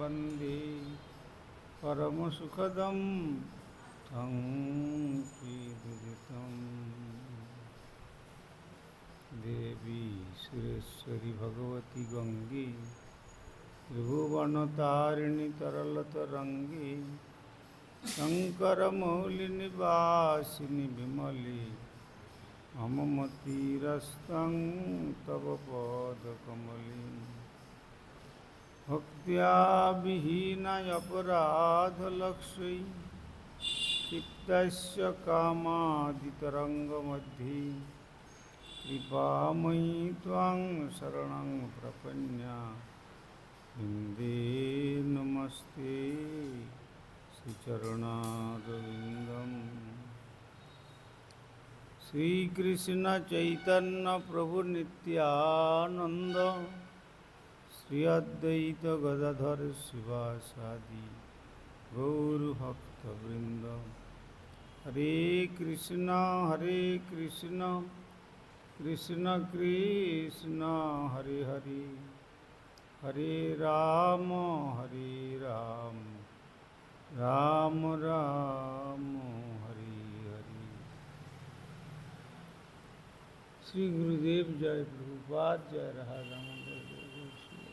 वन्दे परमसुखदं तं श्रीविदितं देवी सुरेश्वरी भगवती गंगे त्रिभुवनतारिणी तरलतरंगे शङ्करमौलिनिवासिनि विमले मम मतिरस्तं तव पदकमले भक्त्या विहीनयपराधलक्ष्यै क्षिप्तस्य कामादितरङ्गमध्ये कृपामयि त्वां शरणं प्रपन्या वन्दे नमस्ते श्रीचरणारविन्दम्। श्रीकृष्ण चैतन्य प्रभु नित्यानंद श्री अद्वैत गदाधर शिवासादि गौरभक्तवृंद। हरे कृष्ण कृष्ण कृष्ण हरे हरे, हरे राम राम राम हरे हरे। श्री गुरुदेव जय प्रभुपाद जय राधा दामोदर जय जय श्री।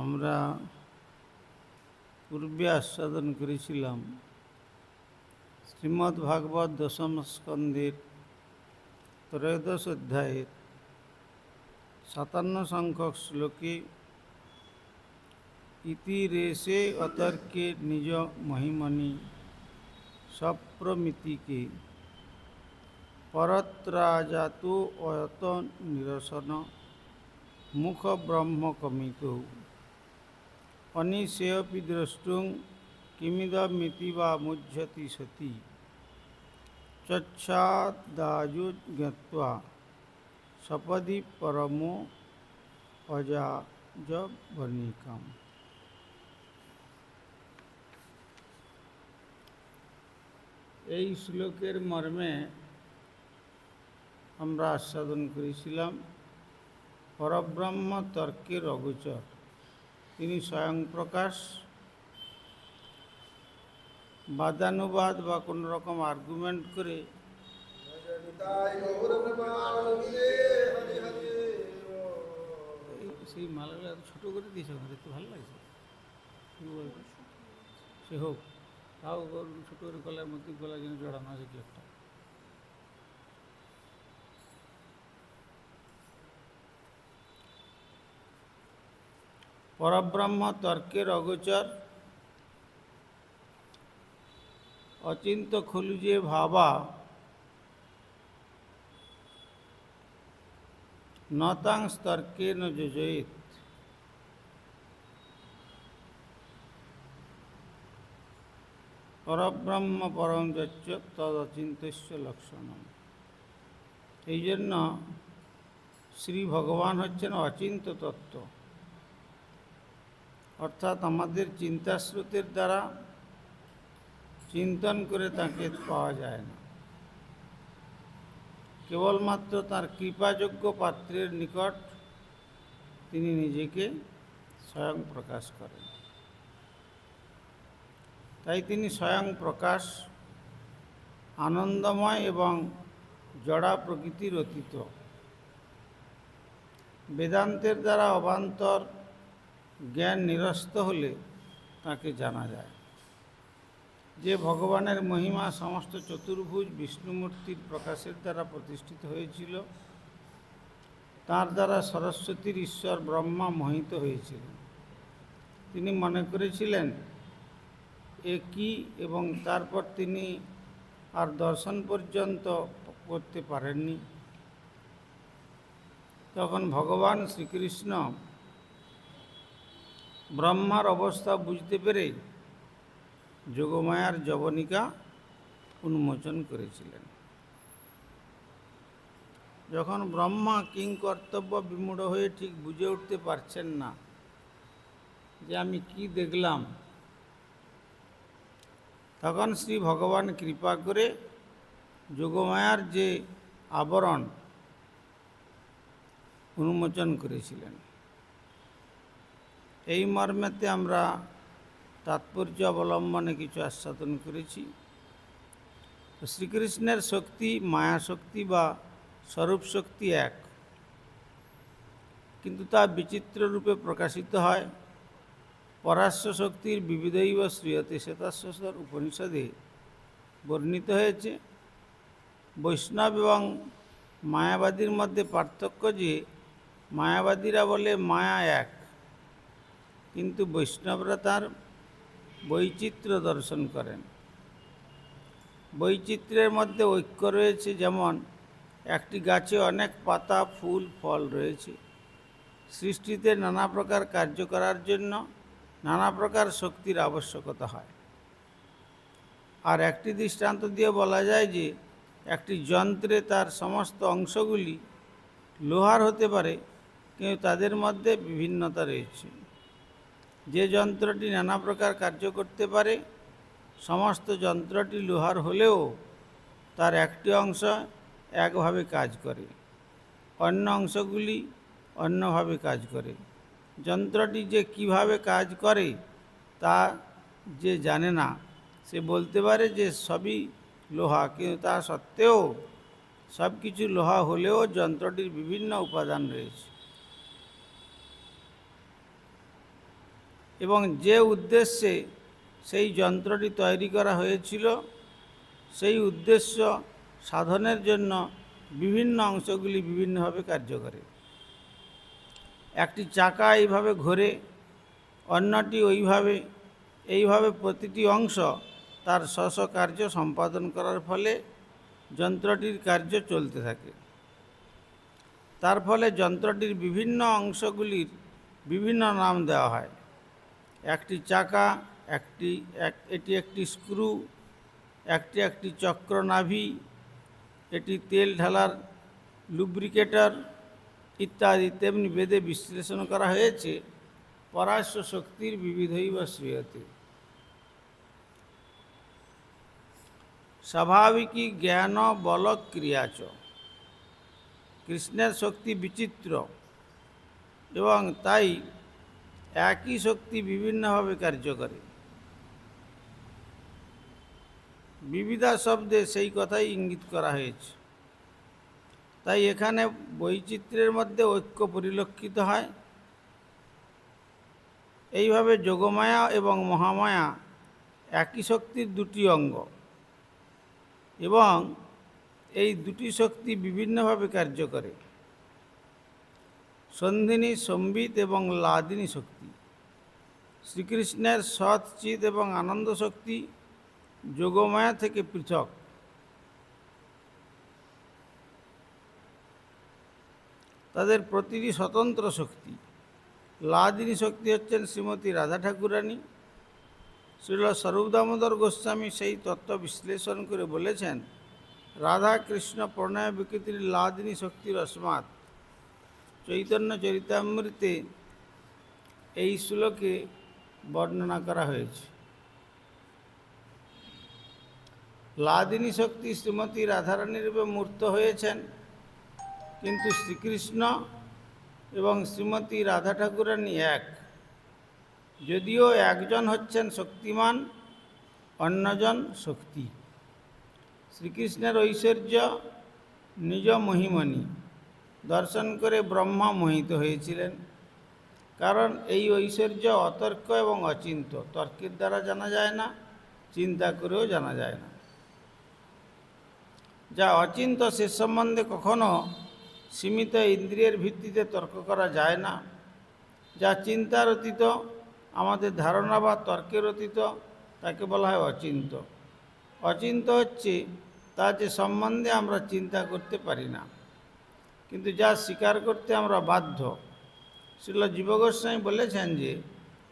আমরা পূর্বে আস্বাদন করেছিলাম শ্রীমদ্ ভাগবত দশম স্কন্ধের ত্রয়োদশ অধ্যায়ের 57 সংখ্যক শ্লোকে ইতি রেশে অতর্কে নিজ মহিমনি সপ্রমিতিকে পরত্রাজাতু অয়ত নিরসন মুখ ব্রহ্মকমিতো अनिशेयपि द्रष्टुं किमिदमिति वा मुह्यति सति चक्षादाजु ज्ञात्वा सपदि परमो अजाजवनिकम्। এই শ্লোকের মর্মে আমরা আস্বাদন করেছিলাম পরব্রহ্ম তর্কের অগোচর, তিনি স্বয়ং প্রকাশ, বাদানুবাদ বা কোনো রকম আর্গুমেন্ট করে সেই মালাগুলো এত ছোটো করে দিয়েছে, দেখতে ভালো লাগছে। সে হোক, তাও ছোটো করে গলার মধ্যে গলা যেন জড়ানো আছে কি একটা। পরব্রহ্ম তর্কের অগোচর, অচিন্ত খলু যে ভাবা নতাং তর্কে ন যোজয়েত। পরব্রহ্ম পরম যচ্চ তদ অচিন্তস্য লক্ষণম। এই জন্য শ্রী ভগবান হচ্ছেন অচিন্ত তত্ত্ব, অর্থাৎ আমাদের চিন্তাস্রোতের দ্বারা চিন্তন করে তাকে পাওয়া যায় না। কেবলমাত্র তার কৃপাযোগ্য পাত্রের নিকট তিনি নিজেকে স্বয়ং প্রকাশ করেন। তাই তিনি স্বয়ং প্রকাশ, আনন্দময় এবং জড়া প্রকৃতির অতীত। বেদান্তের দ্বারা অবান্তর জ্ঞান নিরস্ত হলে তাকে জানা যায়। যে ভগবানের মহিমা সমস্ত চতুর্ভুজ বিষ্ণুমূর্তির প্রকাশের দ্বারা প্রতিষ্ঠিত হয়েছিল, তার দ্বারা সরস্বতীর ঈশ্বর ব্রহ্মা মোহিত হয়েছিলেন। তিনি মনে করেছিলেন একই এবং তারপর তিনি আর দর্শন পর্যন্ত করতে পারেননি। তখন ভগবান শ্রীকৃষ্ণ ব্রহ্মার অবস্থা বুঝতে পেরে যোগমায়ার যবনিকা উন্মোচন করেছিলেন। যখন ব্রহ্মা কিংকর্তব্য বিমূঢ় হয়ে ঠিক বুঝে উঠতে পারছেন না যে আমি কি দেখলাম, তখন শ্রী ভগবান কৃপা করে যোগমায়ার যে আবরণ উন্মোচন করেছিলেন। এই মর্মেতে আমরা তাৎপর্য অবলম্বনে কিছু আস্বাদন করেছি। শ্রীকৃষ্ণের শক্তি মায়া শক্তি বা স্বরূপ শক্তি এক, কিন্তু তা বিচিত্র রূপে প্রকাশিত হয়। পরাশ্য শক্তির বিবিধৈব শ্রীয়তে শ্বেতাশ্বর উপনিষদে বর্ণিত হয়েছে। বৈষ্ণব এবং মায়াবাদীর মধ্যে পার্থক্য যে মায়াবাদীরা বলে মায়া এক, কিন্তু বৈষ্ণবরা তার বৈচিত্র্য দর্শন করেন। বৈচিত্র্যের মধ্যে ঐক্য রয়েছে, যেমন একটি গাছে অনেক পাতা ফুল ফল রয়েছে। সৃষ্টিতে নানা প্রকার কার্য করার জন্য নানা প্রকার শক্তির আবশ্যকতা হয়। আর একটি দৃষ্টান্ত দিয়ে বলা যায় যে একটি যন্ত্রে তার সমস্ত অংশগুলি লোহার হতে পারে, কিন্তু তাদের মধ্যে বিভিন্নতা রয়েছে। যে যন্ত্রটি নানা প্রকার কার্য করতে পারে, সমস্ত যন্ত্রটি লোহার হলেও তার একটি অংশ একভাবে কাজ করে, অন্য অংশগুলি অন্যভাবে কাজ করে। যন্ত্রটি যে কিভাবে কাজ করে তা যে জানে না, সে বলতে পারে যে সবই লোহা, কিন্তু তা সত্ত্বেও সব কিছু লোহা হলেও যন্ত্রটির বিভিন্ন উপাদান রয়েছে। এবং যে উদ্দেশ্যে সেই যন্ত্রটি তৈরি করা হয়েছিল, সেই উদ্দেশ্য সাধনের জন্য বিভিন্ন অংশগুলি বিভিন্নভাবে কার্য করে। একটি চাকা এইভাবে ঘোরে, অন্যটি ওইভাবে। এইভাবে প্রতিটি অংশ তার স্ব কার্য সম্পাদন করার ফলে যন্ত্রটির কার্য চলতে থাকে। তার ফলে যন্ত্রটির বিভিন্ন অংশগুলির বিভিন্ন নাম দেওয়া হয়। একটি চাকা, এটি একটি স্ক্রু, একটি চক্রনাভি, এটি তেল ঢালার লুব্রিকেটর ইত্যাদি। তেমনি বেদে বিশ্লেষণ করা হয়েছে পরাশ্য শক্তির বিবিধৈব শ্রীয়তে। স্বাভাবিকী জ্ঞান বল ক্রিয়াচ। কৃষ্ণের শক্তি বিচিত্র এবং তাই একই শক্তি বিভিন্নভাবে কার্য করে। বিবিধা শব্দে সেই কথাই ইঙ্গিত করা হয়েছে। তাই এখানে বৈচিত্র্যের মধ্যে ঐক্য পরিলক্ষিত হয়। এইভাবে যোগমায়া এবং মহামায়া একই শক্তির দুটি অঙ্গ, এবং এই দুটি শক্তি বিভিন্নভাবে কার্য করে। সন্ধিনী, সম্বিত এবং লাদিনী শক্তি। শ্রীকৃষ্ণের সৎ, চিৎ এবং আনন্দ শক্তি যোগমায়া থেকে পৃথক। তাদের প্রতিটি স্বতন্ত্র শক্তি। লাদিনী শক্তি হচ্ছেন শ্রীমতী রাধা ঠাকুরানী। শ্রীল স্বরূপ দামোদর গোস্বামী সেই তত্ত্ব বিশ্লেষণ করে বলেছেন, রাধা কৃষ্ণ প্রণয় বিকৃতির লাদিনী শক্তির অস্মাৎ। চৈতন্য চরিতামৃতে এই শ্লোকে বর্ণনা করা হয়েছে। লাদিনী শক্তি শ্রীমতী রাধারানী রূপে মূর্ত হয়েছেন, কিন্তু শ্রীকৃষ্ণ এবং শ্রীমতী রাধা ঠাকুরানী এক। যদিও একজন হচ্ছেন শক্তিমান, অন্যজন শক্তি। শ্রীকৃষ্ণের ঐশ্বর্য নিজ মহিমণি দর্শন করে ব্রহ্মা মোহিত হয়েছিলেন, কারণ এই ঐশ্বর্য অতর্ক এবং অচিন্ত। তর্কের দ্বারা জানা যায় না, চিন্তা করেও জানা যায় না। যা অচিন্ত সে সম্বন্ধে কখনো সীমিত ইন্দ্রিয়ের ভিত্তিতে তর্ক করা যায় না। যা চিন্তার অতীত, আমাদের ধারণা বা তর্কের অতীত, তাকে বলা হয় অচিন্ত। অচিন্ত হচ্ছে তা যে সম্বন্ধে আমরা চিন্তা করতে পারি না, কিন্তু যা স্বীকার করতে আমরা বাধ্য। শ্রীল জীব গোস্বামী বলেছেন যে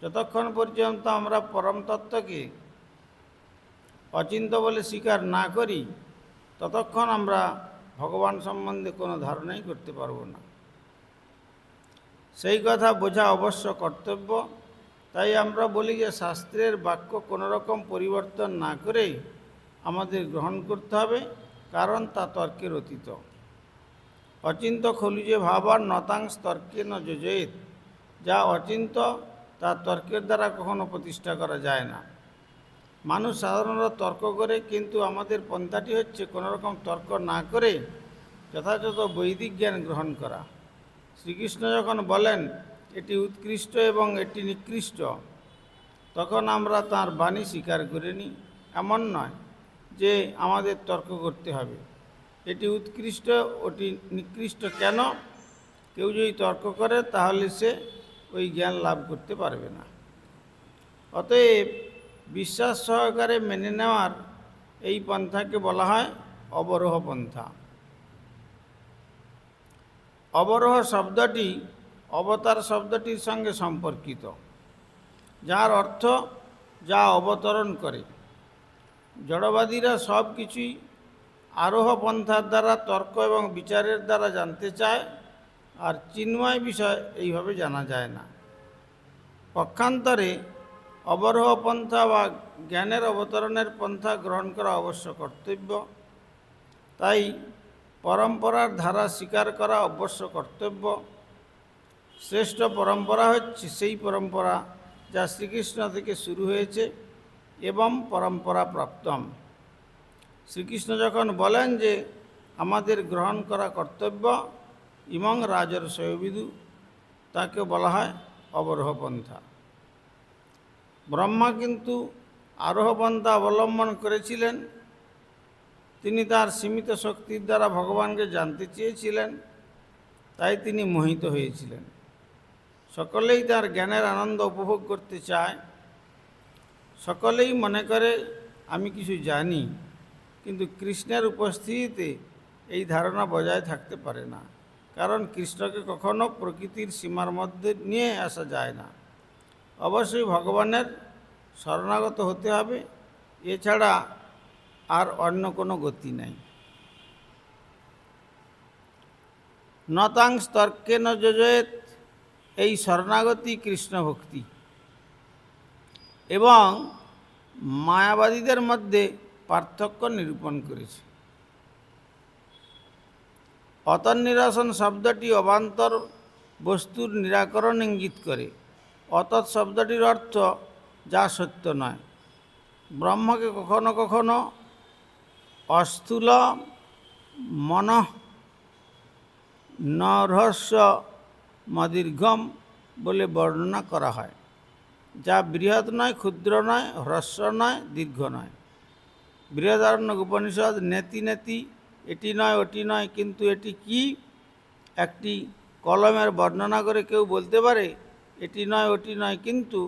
যতক্ষণ পর্যন্ত আমরা পরম তত্ত্বকে অচিন্ত বলে স্বীকার না করি, ততক্ষণ আমরা ভগবান সম্বন্ধে কোনো ধারণাই করতে পারব না। সেই কথা বোঝা অবশ্য কর্তব্য। তাই আমরা বলি যে শাস্ত্রের বাক্য কোনো রকম পরিবর্তন না করেই আমাদের গ্রহণ করতে হবে, কারণ তা তর্কের অতীত। অচিন্ত খলু যে ভাবার নতাংশ তর্কে ন যোজয়েত, যা অচিন্ত তা তর্কের দ্বারা কখনো প্রতিষ্ঠা করা যায় না। মানুষ সাধারণত তর্ক করে, কিন্তু আমাদের পন্থাটি হচ্ছে কোনো রকম তর্ক না করে যথাযথ বৈদিক জ্ঞান গ্রহণ করা। শ্রীকৃষ্ণ যখন বলেন এটি উৎকৃষ্ট এবং এটি নিকৃষ্ট, তখন আমরা তাঁর বাণী স্বীকার করে নিই। এমন নয় যে আমাদের তর্ক করতে হবে এটি উৎকৃষ্ট ওটি নিকৃষ্ট কেন। কেউ যদি তর্ক করে তাহলে সে ওই জ্ঞান লাভ করতে পারবে না। অতএব বিশ্বাস সহকারে মেনে নেওয়ার এই পন্থাকে বলা হয় অবরোহ পন্থা। অবরোহ শব্দটি অবতার শব্দটির সঙ্গে সম্পর্কিত, যার অর্থ যা অবতরণ করে। জড়বাদীরা সব কিছুই আরোহ পন্থার দ্বারা তর্ক এবং বিচারের দ্বারা জানতে চায়, আর চিন্ময় বিষয় এইভাবে জানা যায় না। পক্ষান্তরে অবরোহ পন্থা বা জ্ঞানের অবতরণের পন্থা গ্রহণ করা অবশ্য কর্তব্য। তাই পরম্পরার ধারা স্বীকার করা অবশ্য কর্তব্য। শ্রেষ্ঠ পরম্পরা হচ্ছে সেই পরম্পরা যা শ্রীকৃষ্ণ থেকে শুরু হয়েছে এবং পরম্পরা প্রাপ্তম। শ্রীকৃষ্ণ যখন বলেন যে আমাদের গ্রহণ করা কর্তব্য ইমং রাজর্ষয়বিদু, তাকে বলা হয় অবরোহ পন্থা। ব্রহ্মা কিন্তু আরোহ পন্থা অবলম্বন করেছিলেন। তিনি তার সীমিত শক্তির দ্বারা ভগবানকে জানতে চেয়েছিলেন, তাই তিনি মোহিত হয়েছিলেন। সকলেই তার জ্ঞানের আনন্দ উপভোগ করতে চায়। সকলেই মনে করে আমি কিছু জানি, কিন্তু কৃষ্ণের উপস্থিতিতে এই ধারণা বজায় থাকতে পারে না, কারণ কৃষ্ণকে কখনো প্রকৃতির সীমার মধ্যে নিয়ে আসা যায় না। অবশ্যই ভগবানের শরণাগত হতে হবে, এছাড়া আর অন্য কোনো গতি নাই। নতাংশ তর্কে ন যোজয়েত, এই শরণাগতি কৃষ্ণ ভক্তি। এবং মায়াবাদীদের মধ্যে পার্থক্য নিরূপণ করেছে। অতন্নিরসন শব্দটি অবান্তর বস্তুর নিরাকরণ ইঙ্গিত করে। অতৎ শব্দটির অর্থ যা সত্য নয়। ব্রহ্মকে কখনো কখনো অস্থূল মনঃ নরহস্য মদীর্ঘম বলে বর্ণনা করা হয়, যা বৃহৎ নয়, ক্ষুদ্র নয়, হ্রস্ব নয়, দীর্ঘ নয়। বৃহদারণ্যক উপনিষদ নেতি নেতি, এটি নয় ওটি নয়, কিন্তু এটি কি? একটি কলমের বর্ণনা করে কেউ বলতে পারে এটি নয় ওটি নয়, কিন্তু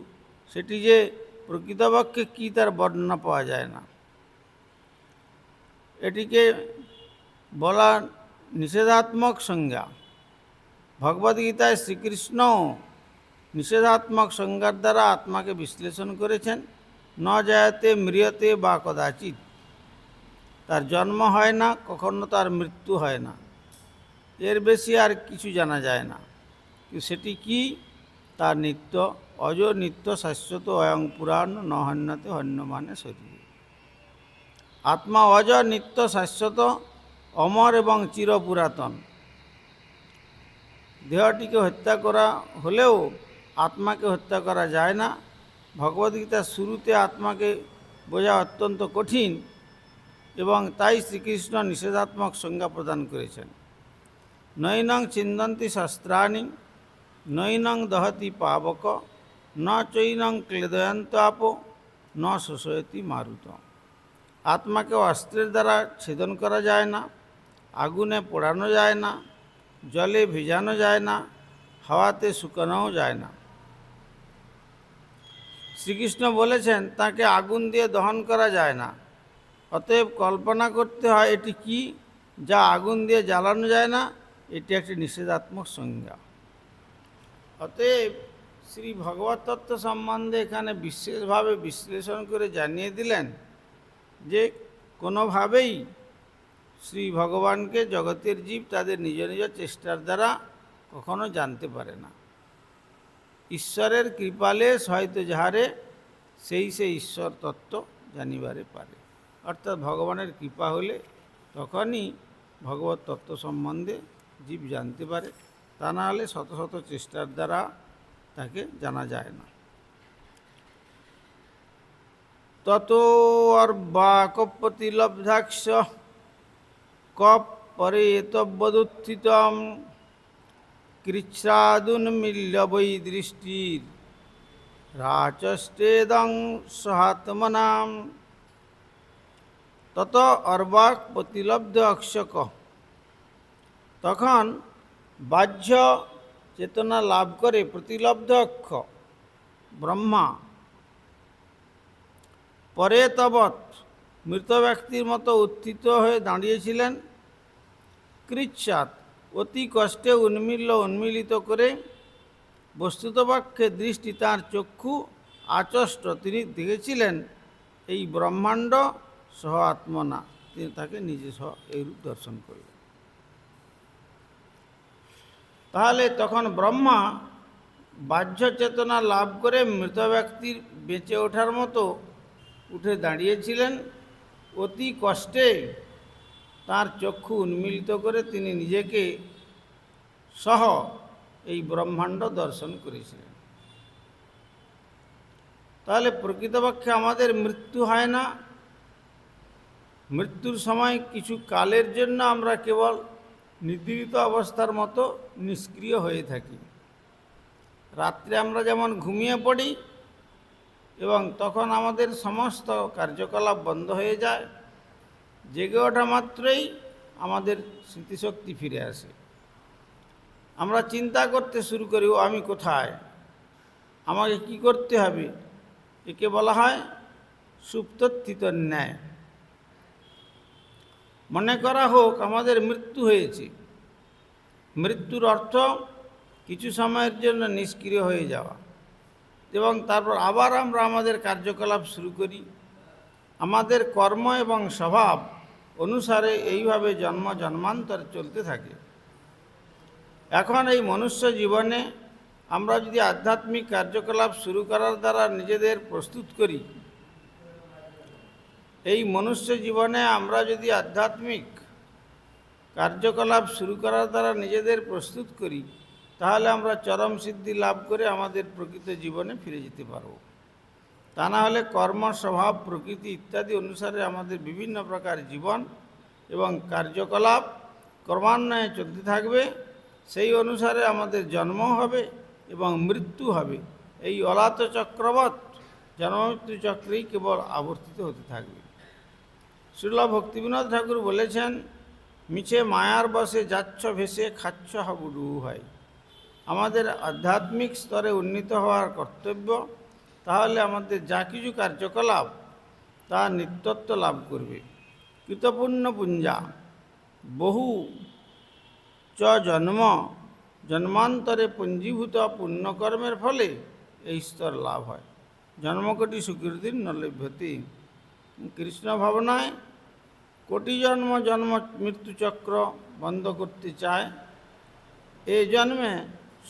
সেটি যে প্রকৃতপক্ষে কী তার বর্ণনা পাওয়া যায় না। এটিকে বলা নিষেধাত্মক সংজ্ঞা। ভগবদ্গীতায় শ্রীকৃষ্ণ নিষেধাত্মক সংজ্ঞার দ্বারা আত্মাকে বিশ্লেষণ করেছেন। ন জায়তে ম্রিয়তে বা কদাচিৎ, তার জন্ম হয় না, কখনো তার মৃত্যু হয় না, এর বেশি আর কিছু জানা যায় না। কিন্তু সেটি কি? তার নিত্য, অজ, নিত্য, শাশ্বত, অয়ং পুরাণ, ন হন্যতে হন্যমানে শরীরে। আত্মা অজ, নিত্য, শাশ্বত, অমর এবং চিরপুরাতন। দেহটিকে হত্যা করা হলেও আত্মাকে হত্যা করা যায় না। ভগবদ্গীতার শুরুতে আত্মাকে বোঝা অত্যন্ত কঠিন, এবং তাই শ্রীকৃষ্ণ নিষেধাত্মক সংজ্ঞা প্রদান করেছেন। নৈনং ছিন্দন্তি শস্ত্রাণি, নৈনং দহতি পাবক, ন চৈনং ক্লেদয়ন্ত আপো, ন শোষয়তি মারুত। আত্মাকে অস্ত্রের দ্বারা ছেদন করা যায় না, আগুনে পোড়ানো যায় না, জলে ভেজানো যায় না, হাওয়াতে শুকানোও যায় না। শ্রীকৃষ্ণ বলেছেন তাকে আগুন দিয়ে দহন করা যায় না। অতএব কল্পনা করতে হয় এটি কি যা আগুন দিয়ে জ্বালানো যায় না, এটি একটি নিষেধাত্মক সংজ্ঞা। অতএব শ্রী ভগবত তত্ত্ব সম্বন্ধে এখানে বিশেষভাবে বিশ্লেষণ করে জানিয়ে দিলেন যে কোনোভাবেই শ্রী ভগবানকে জগতের জীব তাদের নিজ নিজ চেষ্টার দ্বারা কখনো জানতে পারে না। ঈশ্বরের কৃপালেশ হয়তো যাহারে সেই ঈশ্বর তত্ত্ব জানিবারে পারে। অর্থাৎ ভগবানের কৃপা হলে তখনই ভগবত তত্ত্ব সম্বন্ধে জীব জানতে পারে, তা না হলে শত শত চেষ্টার দ্বারা তাকে জানা যায় না। ততো অর্বাকপতিলব্ধাক্ষ কপ পরে এতবদুত্থিতম কৃচ্ছ্রাদুন্মিল্য বৈ দৃষ্টির রাচষ্টেদং সহাত্মনাম। তত অর্বাক প্রতিলব্ধ অক্ষক, তখন বাহ্য চেতনা লাভ করে প্রতিলব্ধ অক্ষ ব্রহ্মা পরে তবৎ মৃত ব্যক্তির মতো উত্থিত হয়ে দাঁড়িয়েছিলেন। কৃচ্ছাৎ অতি কষ্টে উন্মিলিত করে বস্তুতপক্ষে দৃষ্টি তাঁর চক্ষু আচষ্ট, তিনি দেখেছিলেন এই ব্রহ্মাণ্ড সহ আত্মনা, তিনি তাকে নিজে সহ এইরূপ দর্শন করলেন। তাহলে তখন ব্রহ্মা বাহ্য চেতনা লাভ করে মৃত ব্যক্তির বেঁচে ওঠার মতো উঠে দাঁড়িয়েছিলেন। অতি কষ্টে তার চক্ষু উন্মিলিত করে তিনি নিজেকে সহ এই ব্রহ্মাণ্ড দর্শন করেছিলেন। তাহলে প্রকৃতপক্ষে আমাদের মৃত্যু হয় না। মৃত্যুর সময় কিছু কালের জন্য আমরা কেবল নিদ্রিত অবস্থার মতো নিষ্ক্রিয় হয়ে থাকি। রাত্রে আমরা যেমন ঘুমিয়ে পড়ি এবং তখন আমাদের সমস্ত কার্যকলাপ বন্ধ হয়ে যায়, জেগে ওঠা মাত্রই আমাদের স্মৃতিশক্তি ফিরে আসে। আমরা চিন্তা করতে শুরু করি, ও আমি কোথায়, আমাকে কি করতে হবে। একে বলা হয় সুপ্তস্থিত ন্যায়। মনে করা হোক আমাদের মৃত্যু হয়েছে। মৃত্যুর অর্থ কিছু সময়ের জন্য নিষ্ক্রিয় হয়ে যাওয়া এবং তারপর আবার আমরা আমাদের কার্যকলাপ শুরু করি। আমাদের কর্ম এবং স্বভাব অনুসারে এইভাবে জন্ম জন্মান্তর চলতে থাকে। এখন এই মনুষ্য জীবনে আমরা যদি আধ্যাত্মিক কার্যকলাপ শুরু করার দ্বারা নিজেদের প্রস্তুত করি, এই মনুষ্য জীবনে আমরা যদি আধ্যাত্মিক কার্যকলাপ শুরু করার দ্বারা নিজেদের প্রস্তুত করি, তাহলে আমরা চরম সিদ্ধি লাভ করে আমাদের প্রকৃত জীবনে ফিরে যেতে পারব। তা না হলে কর্ম, স্বভাব, প্রকৃতি ইত্যাদি অনুসারে আমাদের বিভিন্ন প্রকার জীবন এবং কার্যকলাপ ক্রমান্বয়ে চলতে থাকবে। সেই অনুসারে আমাদের জন্ম হবে এবং মৃত্যু হবে। এই অলাত চক্রবৎ জন্মমৃত্যু চক্রেই কেবল আবর্তিত হতে থাকবে। শ্রীল ভক্তিবিনোদ ঠাকুর বলেছেন, মিছে মায়ার বসে যাচ্ছ ভেসে, খাচ্ছ হাবুডুবু হয়। আমাদের আধ্যাত্মিক স্তরে উন্নীত হওয়ার কর্তব্য। তাহলে আমাদের যা কিছু কার্যকলাপ তা নিত্যত্ব লাভ করবে। কৃতপুণ্য পুঞ্জা বহু চ জন্মান্তরে পুঞ্জীভূত পুণ্যকর্মের ফলে এই স্তর লাভ হয়। জন্মকোটি সুকৃতির নলভ্যতি। কৃষ্ণ ভাবনায় কোটি জন্ম মৃত্যুচক্র বন্ধ করতে চায়। এই জন্মে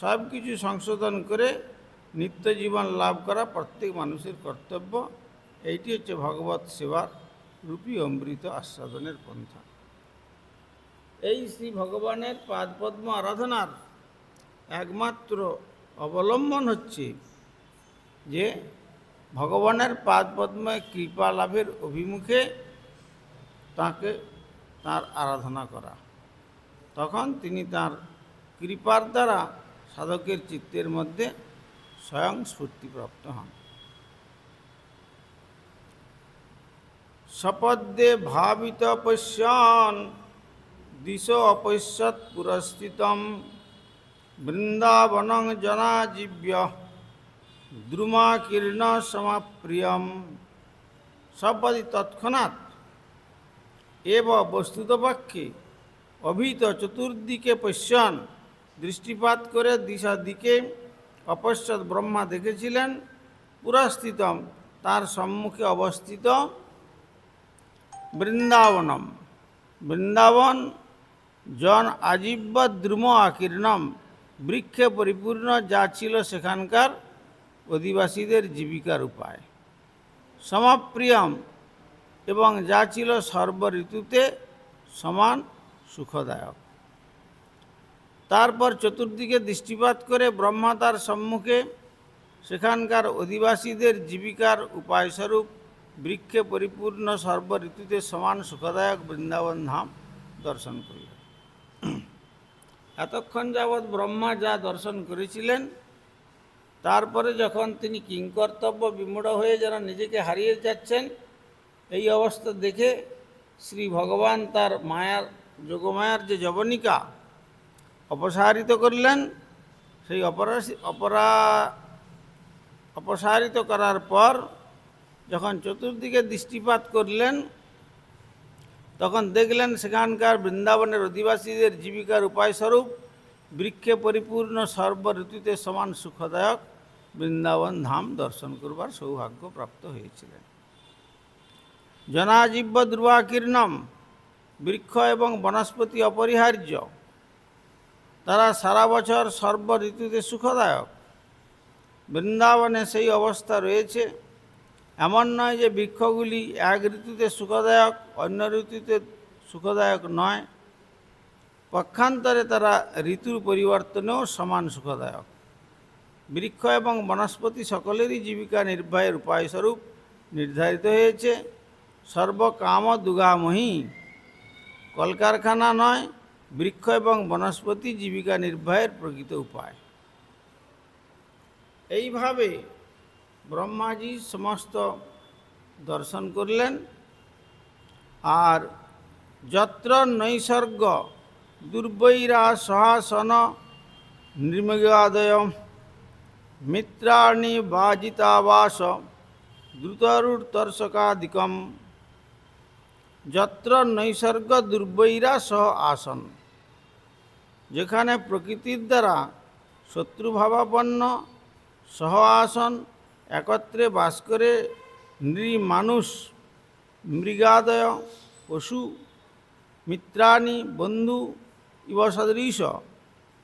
সব কিছু সংশোধন করে নিত্য জীবন লাভ করা প্রত্যেক মানুষের কর্তব্য। এইটি হচ্ছে ভগবত সেবার রূপী অমৃত আস্বাদনের পন্থা। এই শ্রী ভগবানের পাদপদ্ম আরাধনার একমাত্র অবলম্বন হচ্ছে যে ভগবানের পাদপদ্মে কৃপা লাভের অভিমুখে তাঁর আরাধনা করা। তখন তিনি তাঁর কৃপার দ্বারা সাধকের চিত্তের মধ্যে স্বয়ং স্ফূর্তিপ্রাপ্ত হন। সপদ্যে ভাবিত পশ্যন দিশ অপশ্যৎ পুরস্থিতম বৃন্দাবনং জনাজীব্য দ্রুমাকীর্ণ সমাপ্রিয়ম সপদি তৎক্ষণাৎ এব বস্তুতপক্ষে অভিত চতুর্দিকে পশ্যন দৃষ্টিপাত করে দিশা দিকে অপশ্চাৎ ব্রহ্মা দেখেছিলেন পুরস্থিতম তার সম্মুখে অবস্থিত বৃন্দাবনম। বৃন্দাবন জন আজীব্য দ্রুম আকীর্ণম বৃক্ষে পরিপূর্ণ যা ছিল সেখানকার অধিবাসীদের জীবিকার উপায়। সমাপ্রিয়ম এবং যা ছিল সর্ব ঋতুতে সমান সুখদায়ক। তারপর চতুর্দিকে দৃষ্টিপাত করে ব্রহ্মা তার সম্মুখে সেখানকার অধিবাসীদের জীবিকার উপায়স্বরূপ বৃক্ষে পরিপূর্ণ সর্ব ঋতুতে সমান সুখদায়ক বৃন্দাবন ধাম দর্শন করলেন। এতক্ষণ যাবৎ ব্রহ্মা যা দর্শন করেছিলেন, তারপরে যখন তিনি কিংকর্তব্য বিমূঢ় হয়ে যেন নিজেকে হারিয়ে যাচ্ছেন, এই অবস্থা দেখে শ্রী ভগবান তার মায়ার যোগমায়ার যে যবনিকা অপসারিত করলেন। সেই অপসারিত করার পর যখন চতুর্দিকে দৃষ্টিপাত করলেন, তখন দেখলেন সেখানকার বৃন্দাবনের অধিবাসীদের জীবিকার উপায়স্বরূপ বৃক্ষে পরিপূর্ণ সর্ব ঋতুতে সমান সুখদায়ক বৃন্দাবন ধাম দর্শন করবার সৌভাগ্য প্রাপ্ত হয়েছিলেন। জনাজীব্য ধ্রুবাকীর্ণম বৃক্ষ এবং বনস্পতি অপরিহার্য, তারা সারা বছর সর্ব ঋতুতে সুখদায়ক। বৃন্দাবনে সেই অবস্থা রয়েছে। এমন নয় যে বৃক্ষগুলি এক ঋতুতে সুখদায়ক, অন্য ঋতুতে সুখদায়ক নয়। পক্ষান্তরে তারা ঋতুর পরিবর্তনেও সমান সুখদায়ক। বৃক্ষ এবং বনস্পতি সকলেরই জীবিকা নির্বাহের উপায়স্বরূপ নির্ধারিত হয়েছে। সর্বকাম দুগামহী, কলকারখানা নয়, বৃক্ষ এবং বনস্পতি জীবিকা নির্বাহের প্রকৃত উপায়। এইভাবে ব্রহ্মাজি সমস্ত দর্শন করলেন। আর যত্র নৈসর্গ দুর্বৈরা সহাসন নৃমগাদয় মিত্রাণি বাজিতাবাস দ্রুতরূর্তর্ষকাদিকম যত্র নৈসর্গ দুর্বৈরা সহ আসন, যেখানে প্রকৃতির দ্বারা শত্রুভাবাপন্ন সহ আসন একত্রে বাস করে নৃমানুষ মৃগাদয় পশু মিত্রাণি বন্ধু ইব সদৃশ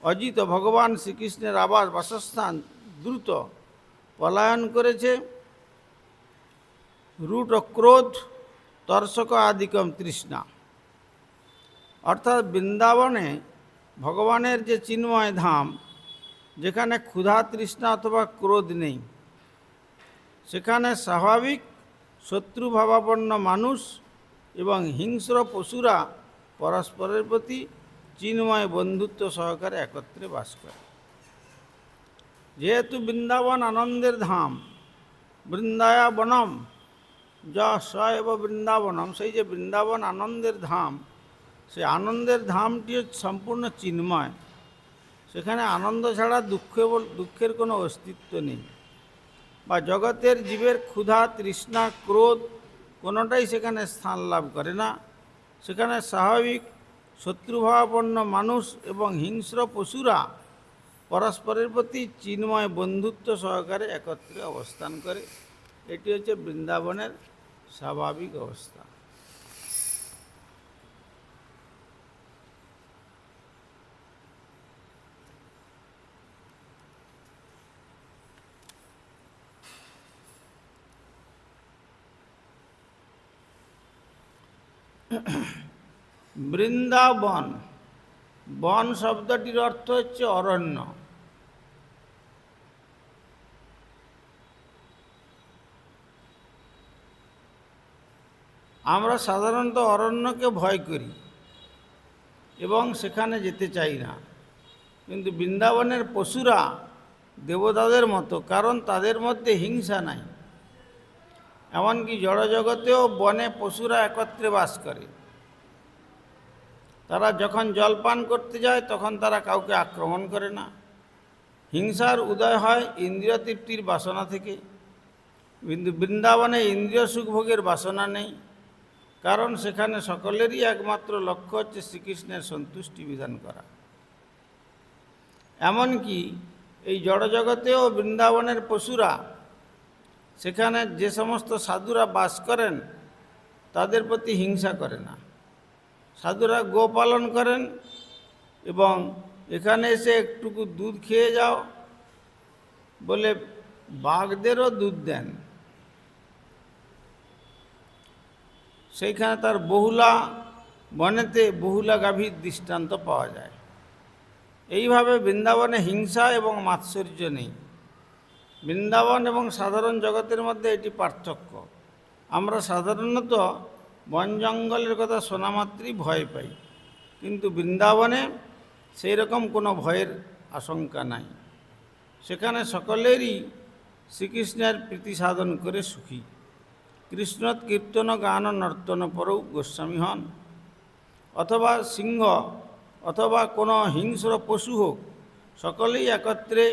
অজিত ভগবান শ্রীকৃষ্ণের আবাস বাসস্থান দ্রুত পলায়ন করেছে। রূঢ় ক্রোধ তর্ষক আদিকম তৃষ্ণা, অর্থাৎ বৃন্দাবনে ভগবানের যে চিন্ময় ধাম, যেখানে ক্ষুধা তৃষ্ণা অথবা ক্রোধ নেই, সেখানে স্বাভাবিক শত্রুভাবাপন্ন মানুষ এবং হিংস্র পশুরা পরস্পরের প্রতি চিন্ময় বন্ধুত্ব সহকারে একত্রে বাস করে। যেহেতু বৃন্দাবন আনন্দের ধাম, বৃন্দায়া বনম যা স এব বৃন্দাবনম, সেই যে বৃন্দাবন আনন্দের ধাম, সেই আনন্দের ধামটি সম্পূর্ণ চিন্ময়। সেখানে আনন্দ ছাড়া দুঃখের কোনো অস্তিত্ব নেই, বা জগতের জীবের ক্ষুধা তৃষ্ণা ক্রোধ কোনোটাই সেখানে স্থান লাভ করে না। সেখানে স্বাভাবিক শত্রুভাবাপন্ন মানুষ এবং হিংস্র পশুরা পরস্পরের প্রতি চিন্ময় বন্ধুত্ব সহকারে একত্রে অবস্থান করে। এটি হচ্ছে বৃন্দাবনের স্বাভাবিক অবস্থা। বৃন্দাবন, বন শব্দটির অর্থ হচ্ছে অরণ্য। আমরা সাধারণত অরণ্যকে ভয় করি এবং সেখানে যেতে চাই না, কিন্তু বৃন্দাবনের পশুরা দেবতাদের মতো, কারণ তাদের মধ্যে হিংসা নাই। এমনকি জড়জগতেও বনে পশুরা একত্রে বাস করে। তারা যখন জল পান করতে যায় তখন তারা কাউকে আক্রমণ করে না, হিংসার উদয় হয় ইন্দ্রিয় তৃপ্তির বাসনা থেকে, কিন্তু বৃন্দাবনে ইন্দ্রিয় সুখভোগের বাসনা নেই, কারণ সেখানে সকলেরই একমাত্র লক্ষ্য হচ্ছে শ্রীকৃষ্ণের সন্তুষ্টি বিধান করা। এমনকি এই জড়জগতেও বৃন্দাবনের পশুরা, সেখানে যে সমস্ত সাধুরা বাস করেন তাদের প্রতি হিংসা করে না। সাধুরা গো পালন করেন এবং এখানে এসে একটুকু দুধ খেয়ে যাও বলে বাঘদেরও দুধ দেন। সেইখানে তার বহুলা বনেতে বহুলা গাভীর দৃষ্টান্ত পাওয়া যায়। এইভাবে বৃন্দাবনে হিংসা এবং মাৎসর্য নেই। বৃন্দাবন এবং সাধারণ জগতের মধ্যে এটি পার্থক্য। আমরা সাধারণত বন জঙ্গলের কথা শোনা মাত্রই ভয় পাই, কিন্তু বৃন্দাবনে সেই রকম কোনো ভয়ের আশঙ্কা নাই। সেখানে সকলেরই শ্রীকৃষ্ণের প্রীতি সাধন করে সুখী। কৃষ্ণ কীর্তন গান নর্তন পরৌ গোস্বামী হন, অথবা সিংহ অথবা কোনো হিংস্র পশু হোক, সকলেই একত্রে,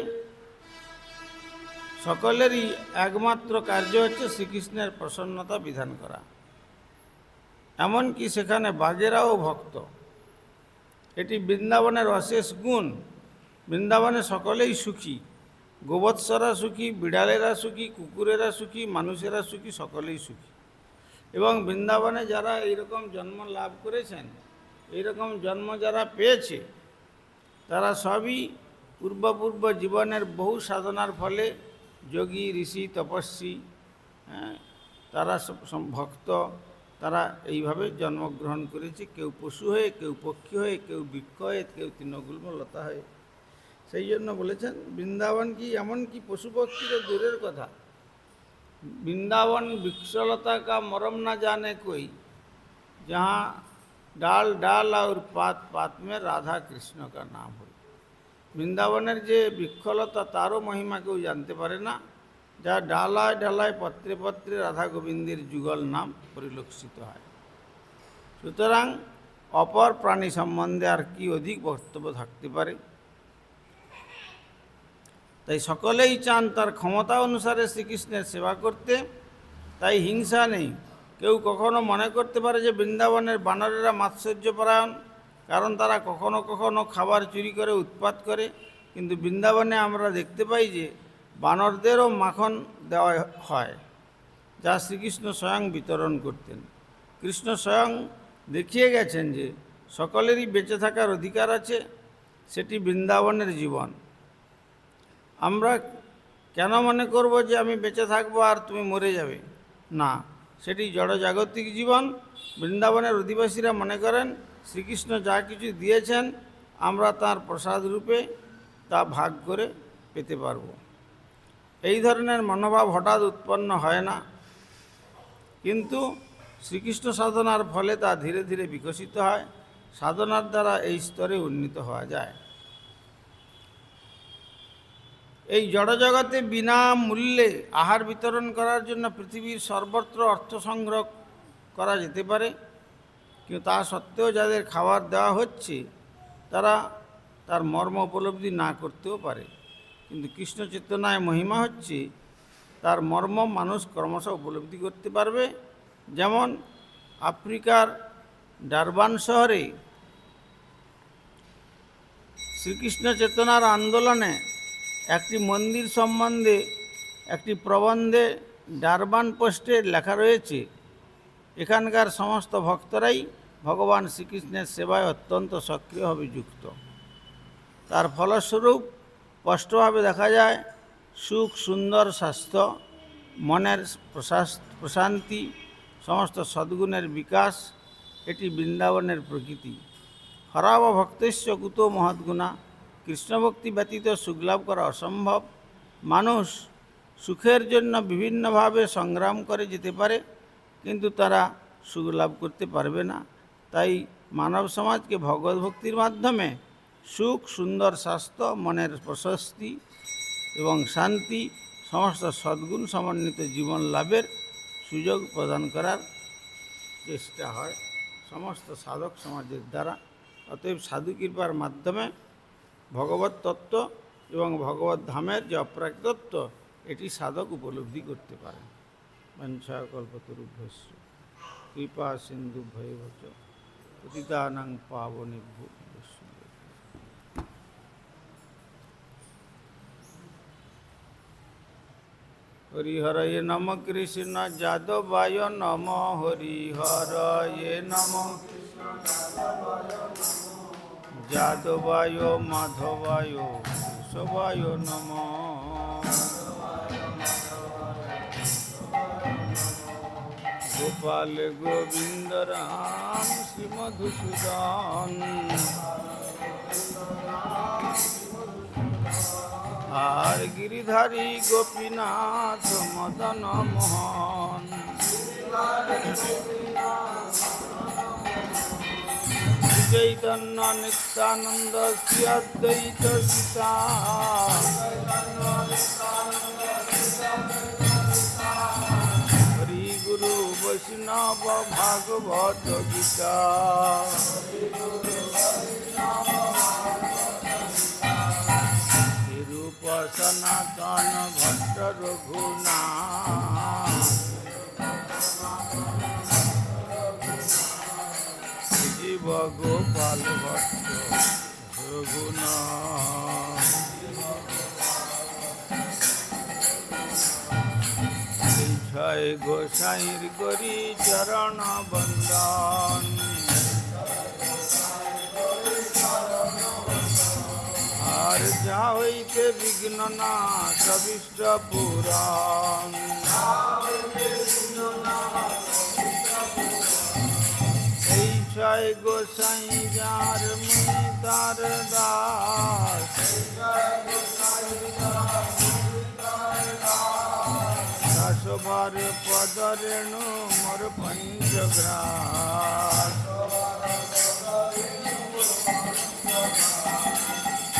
সকলেরই একমাত্র কার্য হচ্ছে শ্রীকৃষ্ণের প্রসন্নতা বিধান করা। এমনকি সেখানে বাঘেরাও ভক্ত। এটি বৃন্দাবনের অশেষ গুণ। বৃন্দাবনে সকলেই সুখী। গোবৎসরা সুখী, বিড়ালেরা সুখী, কুকুরেরা সুখী, মানুষেরা সুখী, সকলেই সুখী। এবং বৃন্দাবনে যারা এইরকম জন্ম লাভ করেছেন, এইরকম জন্ম যারা পেয়েছে, তারা সবই পূর্ব জীবনের বহু সাধনার ফলে যোগী, ঋষি, তপস্বী, তারা ভক্ত, তারা এইভাবে জন্মগ্রহণ করেছে। কেউ পশু হয়ে, কেউ পক্ষী হয়ে, কেউ বৃক্ষ হয়ে, কেউ তৃণগুল্ম লতা হয়ে। সেই জন্য বলেছেন বৃন্দাবন কি এমন কি পশু পক্ষীরও দূরের কথা, বৃন্দাবন বৃক্ষলতা কা মরম না জানে कोई, जहाँ ডাল ডাল আর পাত পাত মে রাধা কৃষ্ণ কা নাম হয়। বৃন্দাবনের যে বৃক্ষলতা তারও মহিমা কেউ জানতে পারে না, যা ডালায় ডালায় পত্রে পত্রে রাধা গোবিন্দের যুগল নাম পরিলক্ষিত হয়। সুতরাং অপর প্রাণী সম্বন্ধে আর কি অধিক বক্তব্য থাকতে পারে। তাই সকলেই চান তার ক্ষমতা অনুসারে শ্রীকৃষ্ণের সেবা করতে, তাই হিংসা নেই। কেউ কখনো মনে করতে পারে যে বৃন্দাবনের বানরেরা মাৎসর্যপরায়ণ, কারণ তারা কখনো কখনো খাবার চুরি করে উৎপাত করে, কিন্তু বৃন্দাবনে আমরা দেখতে পাই যে বানরদেরও মাখন দেওয়া হয়, যা শ্রীকৃষ্ণ স্বয়ং বিতরণ করতেন। কৃষ্ণ স্বয়ং দেখিয়ে গেছেন যে সকলেরই বেঁচে থাকার অধিকার আছে, সেটি বৃন্দাবনের জীবন। আমরা কেন মনে করব যে আমি বেঁচে থাকবো আর তুমি মরে যাবে? না, সেটি জড়জাগতিক জীবন। বৃন্দাবনের অধিবাসীরা মনে করেন শ্রীকৃষ্ণ যা কিছু দিয়েছেন আমরা তার প্রসাদ রূপে তা ভাগ করে পেতে পারব। এই ধরনের মনোভাব হঠাৎ উৎপন্ন হয় না, কিন্তু শ্রীকৃষ্ণ সাধনার ফলে তা ধীরে ধীরে বিকশিত হয়। সাধনার দ্বারা এই স্তরে উন্নীত হওয়া যায়। এই জড়জগতে বিনামূল্যে আহার বিতরণ করার জন্য পৃথিবীর সর্বত্র অর্থ সংগ্রহ করা যেতে পারে, কিন্তু তা সত্ত্বেও যাদের খাবার দেওয়া হচ্ছে তারা তার মর্ম উপলব্ধি না করতেও পারে। কিন্তু কৃষ্ণ চেতনায় মহিমা হচ্ছে তার মর্ম মানুষ ক্রমশ উপলব্ধি করতে পারবে। যেমন আফ্রিকার ডারবান শহরে শ্রীকৃষ্ণ চেতনার আন্দোলনে একটি মন্দির সম্বন্ধে একটি প্রবন্ধে ডারবান পোস্টে লেখা রয়েছে, এখানকার সমস্ত ভক্তরাই ভগবান শ্রীকৃষ্ণের সেবায় অত্যন্ত সক্রিয়ভাবে যুক্ত। তার ফলস্বরূপ স্পষ্টভাবে দেখা যায় সুখ, সুন্দর স্বাস্থ্য, মনের প্রশান্তি, সমস্ত সদ্গুণের বিকাশ। এটি বৃন্দাবনের প্রকৃতি। হরাব ভক্তস্য কুতো মহৎগুণা, কৃষ্ণভক্তি ব্যতীত সুখলাভ করা অসম্ভব। মানুষ সুখের জন্য বিভিন্নভাবে সংগ্রাম করে যেতে পারে, কিন্তু তারা সুখ লাভ করতে পারবে না। তাই মানব সমাজকে ভগবদ্ভক্তির মাধ্যমে সুখ, সুন্দর স্বাস্থ্য, মনের প্রশস্তি এবং শান্তি, সমস্ত সদ্গুণ সমন্বিত জীবন লাভের সুযোগ প্রদান করার চেষ্টা হয় সমস্ত সাধক সমাজের দ্বারা। অতএব সাধু কৃপার মাধ্যমে ভগবত তত্ত্ব এবং ভগবত ধামের যে অপ্রাকৃতত্ব এটি সাধক উপলব্ধি করতে পারেন। বঞ্ছাকল্পতরুভ্যশ্চ কৃপা সিন্ধুভ্যৈব চ পতিতানাং পাবনেভ্যো বৈষ্ণবেভ্যো। হরিহরয়ে নম কৃষ্ণ যাদবায় নম হরিহরয়ে নম যাদবায় মাধবায় কেশবায় নম। গোপাল গোবিন্দ রাম শ্রী মধুসূদন আর গিরিধারী গোপীনাথ মদন মোহন। চৈতন্য নিত্যানন্দ শ্রী অদ্বৈত সীতা হরি গুরু বৈষ্ণব ভাগবত গীতা। রূপ সনাতন ভট্ট রঘুনাথ জীব গোপাল ভট্ট রঘুনাথ। ছয় গোসাইর করি চরণ বন্দন আর যা হইতে বিঘ্ন না সবিষ্ট পুরাণ। এই ছয় গোসাই যার মুই তার দাস দাসবার পদ রেণু মোর পঞ্চগ্রাস।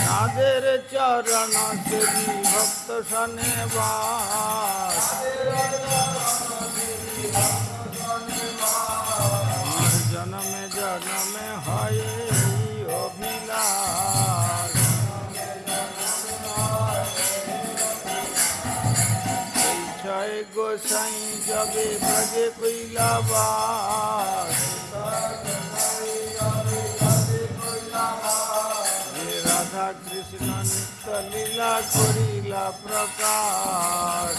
তাদের চরণ সেবী ভক্ত সনে বাস জনমে জনমে হয় অভিলাষ। এই ছয় গোসাই যাবে ব্রজে কৈলাবাস রাধা কৃষ্ণ নিত্য লীলা করিলা প্রকাশ।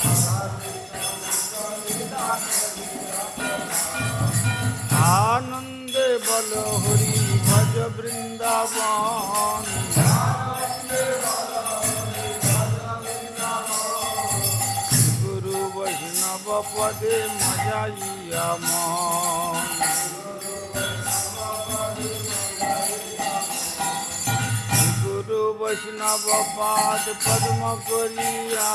আনন্দে বল হরি ভজ বৃন্দাবন গুরু বৈষ্ণব পদে মজাইয়া মন। গুরু বৈষ্ণব পাদ পদ্ম করিয়া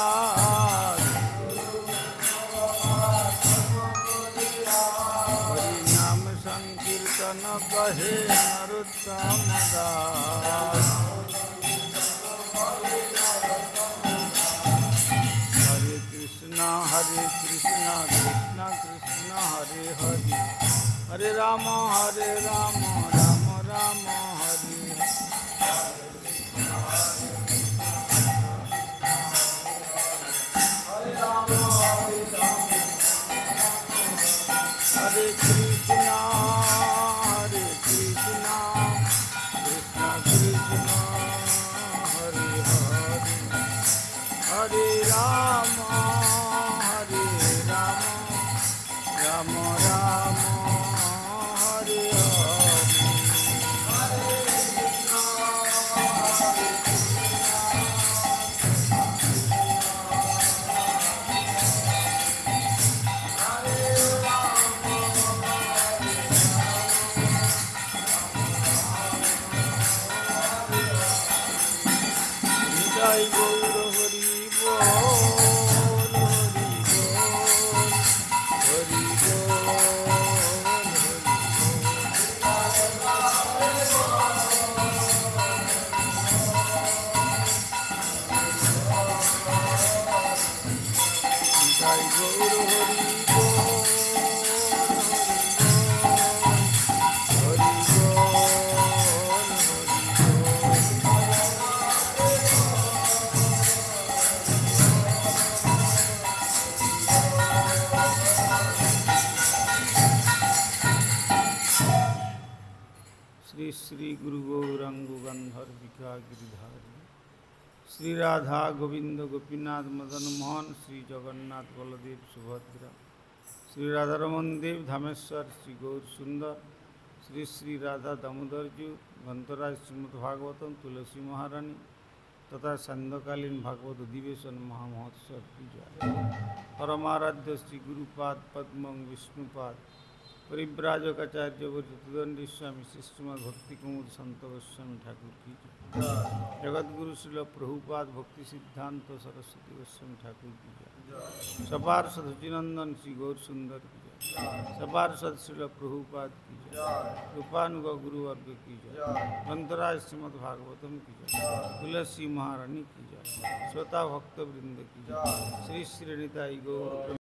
হরি নাম সংকীর্তন কহে নরোত্তম দাস। হরে কৃষ্ণ কৃষ্ণ কৃষ্ণ হরে হরে হরে রাম রাম রাম হরে Hare Krishna, Krishna Krishna, Hare Hare, Hare Rama, Rama Rama, Hare Jai Gaur Hari Bol, Hari Shri Shri गुरु गौरांग गंधर्विका गिरिधारी श्री राधा गोविंद गोपीनाथ मदन मोहन श्री जगन्नाथ बलदेव सुभद्रा श्री राधारमन देव धामेश्वर श्री गौर सुंदर श्री श्री राधा दामोदर जी ग्रंथराज श्रीमद् भागवतम तुलसी महारानी तथा संध्याकालीन भागवत अधिवेशन महामहोत्सव की जय। परमाराध्य श्री गुरुपाद पद्म विष्णुपाद परिव्राजकाचार्य चतुर्दंडी स्वामी श्रीमद् भक्ति कुमुद संत गोस्वामी ठाकुर की जय। जगतगुरु श्रील प्रभुपाद भक्ति सिद्धांत सरस्वती गोस्वामी ठाकुर की जय। सपार्षद सचिनंदन श्री गौर सुंदर की जय। सपार्षद श्रील प्रभुपाद की जय। रूपानुग गुरुवर्ग की जय। ग्रंथराज श्रीमद् भागवतम की जय। तुलसी महारानी की जय। श्रोता भक्त वृंद की जय। श्री श्री निताई गौर